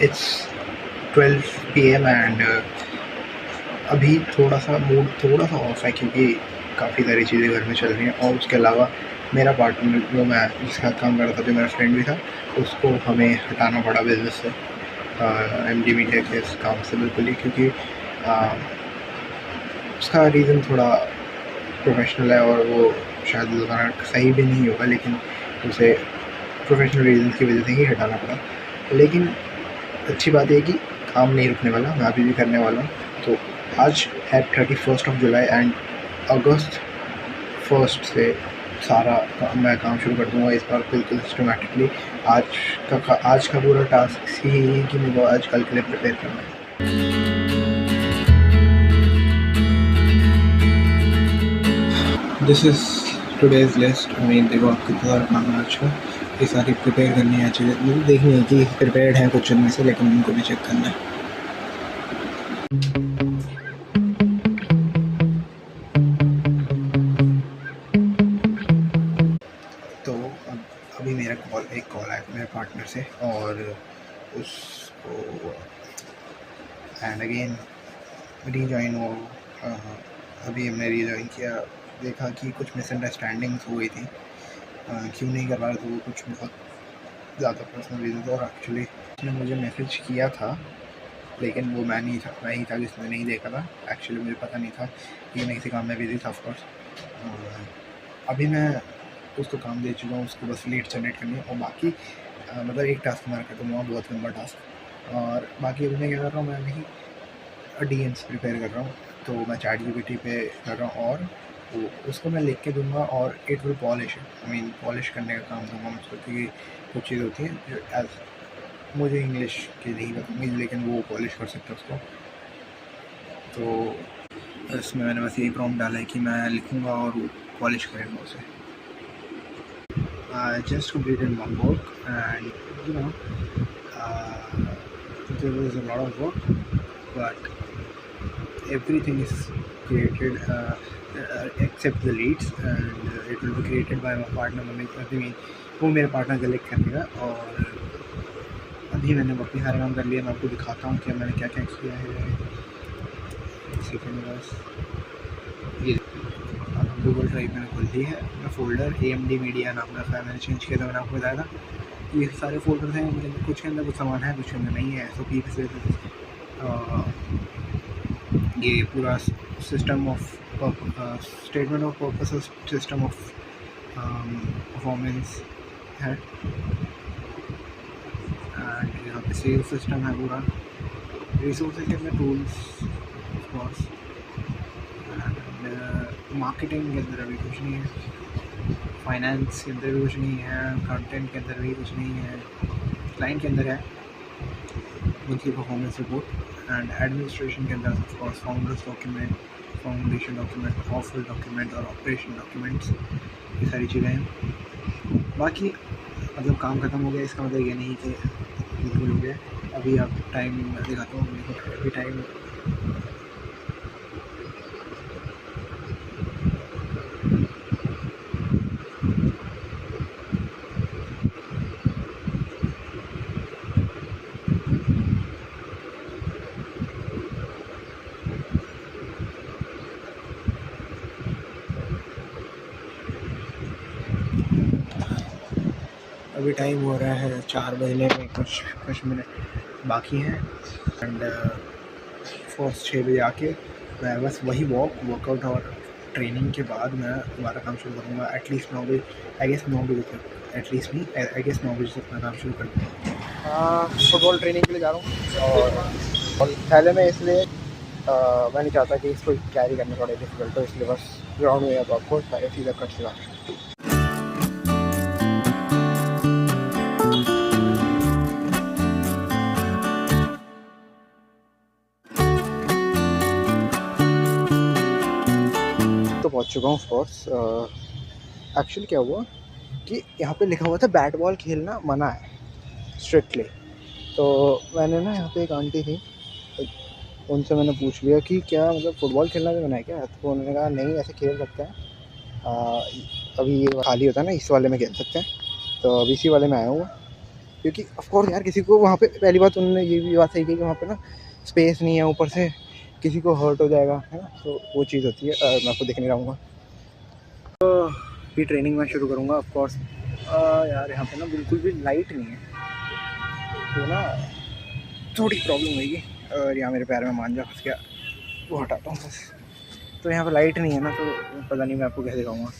It's 12 PM and अभी थोड़ा सा मूड थोड़ा सा ऑफ है क्योंकि काफ़ी सारी चीज़ें घर में चल रही हैं। और उसके अलावा मेरा पार्टनर जो मैं जिसके साथ काम कर रहा था, जो मेरा फ्रेंड भी था, उसको हमें हटाना पड़ा बिज़नेस से, MD मीडिया के इस काम से बिल्कुल ही, क्योंकि उसका रीज़न थोड़ा प्रोफेशनल है और वो शायद ज़्यादा सही भी नहीं होगा, लेकिन उसे प्रोफेशनल रीज़न की वजह से ही हटाना पड़ा। लेकिन अच्छी बात है कि काम नहीं रुकने वाला, मैं अभी भी करने वाला हूँ। तो आज है 31 जुलाई एंड अगस्त 1 से सारा मैं काम शुरू कर दूँगा इस बार बिल्कुल सिस्टमैटिकली। आज का पूरा टास्क यही है कि मेरे को आज कल के लिए प्रिपेयर करना है। This is today's list. I mean देखो आप कितना सारा काम है आज का, ये सारी प्रिपेयर करनी है चीज़ें, मुझे देखनी है कि प्रिपेयर्ड हैं कुछ इनमें से, लेकिन उनको भी चेक करना है। तो अभी मेरा एक कॉल आया मेरे पार्टनर से और उसको एंड अगेन रीजॉइन हो। अभी हमने रीजॉइन किया, देखा कि कुछ मिसअंडरस्टैंडिंग्स हो गई थी। क्यों नहीं कर रहा था वो, कुछ बहुत ज़्यादा पर्सनल रीज़न था। और एक्चुअली उसने मुझे मैसेज किया था, लेकिन वो मैं ही था जिसने नहीं देखा था। एक्चुअली मुझे पता नहीं था कि मैं किसी काम में बिजी था। ऑफकोर्स अभी मैं उसको काम दे चुका हूँ, उसको बस लीड जनरेट करनी है और बाकी मतलब एक टास्क मैं कर दूँगा, बहुत लंबा टास्क। और बाकी अभी मैं क्या कर रहा हूँ, मैं अभी DMs प्रिपेयर कर रहा हूँ, तो मैं ChatGPT पे कर रहा हूँ और उसको मैं लिख के दूँगा और it will polish it. I mean polish करने का काम दूँगा मैं उसको, क्योंकि कुछ चीज़ होती है जो एज मुझे इंग्लिश की नहीं बताऊँगी, लेकिन वो पॉलिश कर सकता है उसको। तो इसमें मैंने बस यही प्रॉम्प्ट डाला है कि मैं लिखूँगा और वो पॉलिश करेगा उसे। I just completed one work and there was a lot of work, but everything is created except the leads, and it will be created by my partner. वो मेरे पार्टनर कलेक्ट करेगा। और अभी मैंने बाकी सारे काम कर लिया। मैं आपको दिखाता हूँ कि मैंने क्या क्या किया है। सेकेंड बस ये गूगल ड्राइव मैंने खोल ली है। अपना फोल्डर AMD मीडिया नाम रखा है, मैंने चेंज किया था, मैंने आपको बताया था। ये सारे फोल्डर्स हैं, मतलब कुछ के अंदर कुछ सामान है, कुछ के अंदर नहीं है। SOP से ये पूरा system of statement of purpose, system of performance है। एंड यहाँ पे सेल सिस्टम है पूरा। रिसोर्सेज के अंदर tools of course, and marketing के अंदर अभी कुछ नहीं है, फाइनेंस के अंदर भी कुछ नहीं है, कंटेंट के अंदर भी कुछ नहीं है, क्लाइंट के अंदर है monthly performance report, and administration के अंदर of course founders document, foundation document, offer document और ऑपरेशन डॉक्यूमेंट्स, ये सारी चीज़ें हैं। बाकी मतलब काम ख़त्म हो गया, इसका मतलब ये नहीं कि बिल्कुल हो गया। अभी आप टाइम दिखाता हूँ, अभी टाइम अभी टाइम हो रहा है 4 बजने में कुछ मिनट बाकी हैं। एंड फर्स्ट 6 बजे आके मैं बस वही वर्कआउट और ट्रेनिंग के बाद मैं दोबारा काम शुरू करूँगा। एटलीस्ट 9 बजे, आई गेस 9 बजे तक, एटलीस्ट नहीं, आई गेस 9 बजे तक मैं काम शुरू कर दूँगा। फुटबॉल ट्रेनिंग के लिए जा रहा हूँ और पहले मैं इसलिए मैं नहीं चाहता कि इसको कैरी करना थोड़ा डिफिकल्ट हो, इसलिए बस ग्राउंड में अब आपको सीधा कट से तो पहुंच चुका हूँ। ऑफकोर्स एक्चुअली क्या हुआ कि यहाँ पे लिखा हुआ था बैट बॉल खेलना मना है स्ट्रिक्टली। तो मैंने ना यहाँ पे एक आंटी थी, उनसे मैंने पूछ लिया कि क्या मतलब फुटबॉल खेलना भी मना है क्या। तो उन्होंने कहा नहीं, ऐसे खेल सकते हैं, अभी ये खाली होता है ना, इस वाले में खेल सकते हैं। तो अब इसी वाले में आया हूँ। क्योंकि ऑफकोर्स यार किसी को वहाँ पे पहली बात उन्होंने ये भी बात सही की कि वहाँ पे ना स्पेस नहीं है, ऊपर से किसी को हर्ट हो जाएगा, है ना, तो वो चीज़ होती है। मैं आपको देखने रहूँगा तो भी ट्रेनिंग मैं शुरू करूँगा ऑफकोर्स। यार यहाँ पे ना बिल्कुल भी लाइट नहीं है, तो ना थोड़ी प्रॉब्लम होगी। और यहाँ मेरे पैर में मांझा फंस गया, वो हटाता हूँ बस। तो यहाँ पे लाइट नहीं है ना, तो पता नहीं मैं आपको कैसे दिखाऊँगा।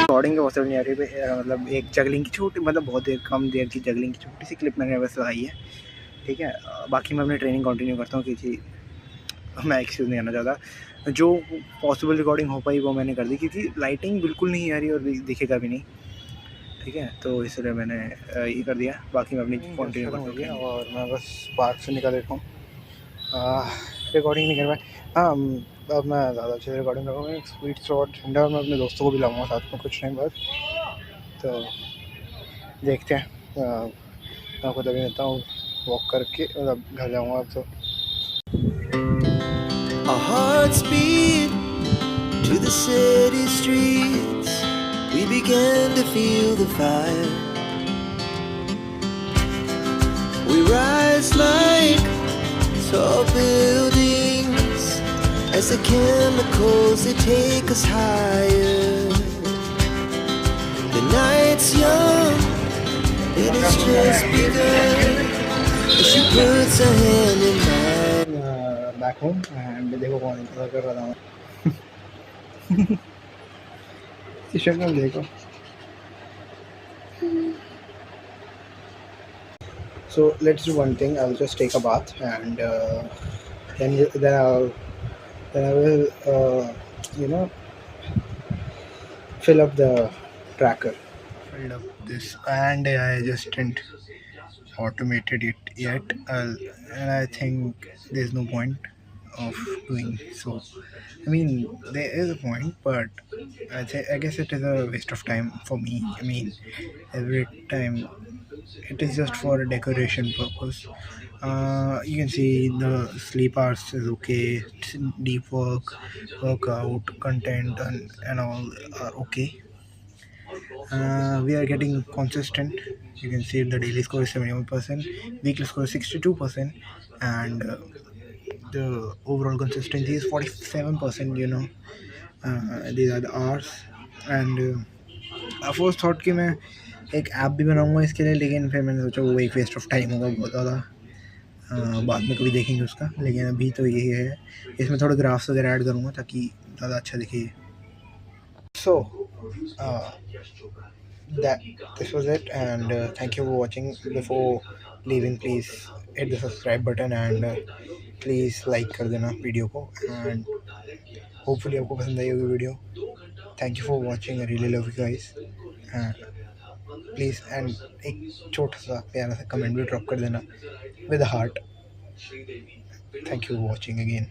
रिकॉर्डिंग की पॉसिबल नहीं आ रही है, मतलब एक जगलिंग की छोटी, मतलब बहुत देर कम देर की जगलिंग की छोटी सी क्लिप मैंने बस लगाई है, ठीक है। बाकी मैं अपनी ट्रेनिंग कंटिन्यू करता हूँ, क्योंकि मैं एक्सक्यूज़ नहीं आना चाहता। जो पॉसिबल रिकॉर्डिंग हो पाई वो मैंने कर दी, क्योंकि लाइटिंग बिल्कुल नहीं आ रही और दिखेगा भी नहीं, ठीक है। तो इसलिए मैंने ये कर दिया। बाकी मैं अपनी कंटिन्यू करता हूँ और मैं बस पार्क से निकल लेता हूँ। रिकॉर्डिंग नहीं कर पाया। हाँ, अब मैं ज़्यादा अच्छे से रिकॉर्डिंग करूँगा। एक स्वीट शॉट ठंडा, और मैं अपने दोस्तों को भी लाऊंगा साथ में कुछ टाइम बाद। तो देखते हैं, मैं आपको तभी देता हूँ वॉक करके, मतलब घर जाऊँगा अब तो। Our hearts beat to the city streets. We began to feel the fire. We rise like tall buildings as the chemicals they take us higher. The night's young, it has just begun. As she puts her hand in mine. Back home and देखो कौन इंतजार कर रहा था मैं शक्ल देखो। So let's do one thing. I'll just take a bath and then I will you know fill up the tracker. Filled up this, and I just didn't automated it yet, and I think there's no point of doing so. I mean, there is a point, but I guess it is a waste of time for me. I mean, every time it is just for a decoration purpose. You can see the sleep hours is okay, deep work, workout, content, and all are okay. We are getting consistent. You can see the daily score is 71%, weekly score is 62%, and the overall consistency is 47%. You know, these are the hours. And first thought कि मैं एक app भी बनाऊंगा इसके लिए, लेकिन फिर मैंने सोचा वो एक वेस्ट ऑफ टाइम होगा बहुत ज़्यादा। बाद में कभी देखेंगे उसका, लेकिन अभी तो यही है। इसमें थोड़े ग्राफ्स वगैरह ऐड करूँगा ताकि ज़्यादा अच्छा दिखे। सो that this was it, and thank you for watching. Before leaving, please hit the subscribe button and please like कर देना वीडियो को, and hopefully आपको पसंद आई होगी video. Thank you for watching, I really love you guys. Please and एक छोटा सा प्यारा सा कमेंट भी ड्रॉप कर देना with heart. Thank you for watching again.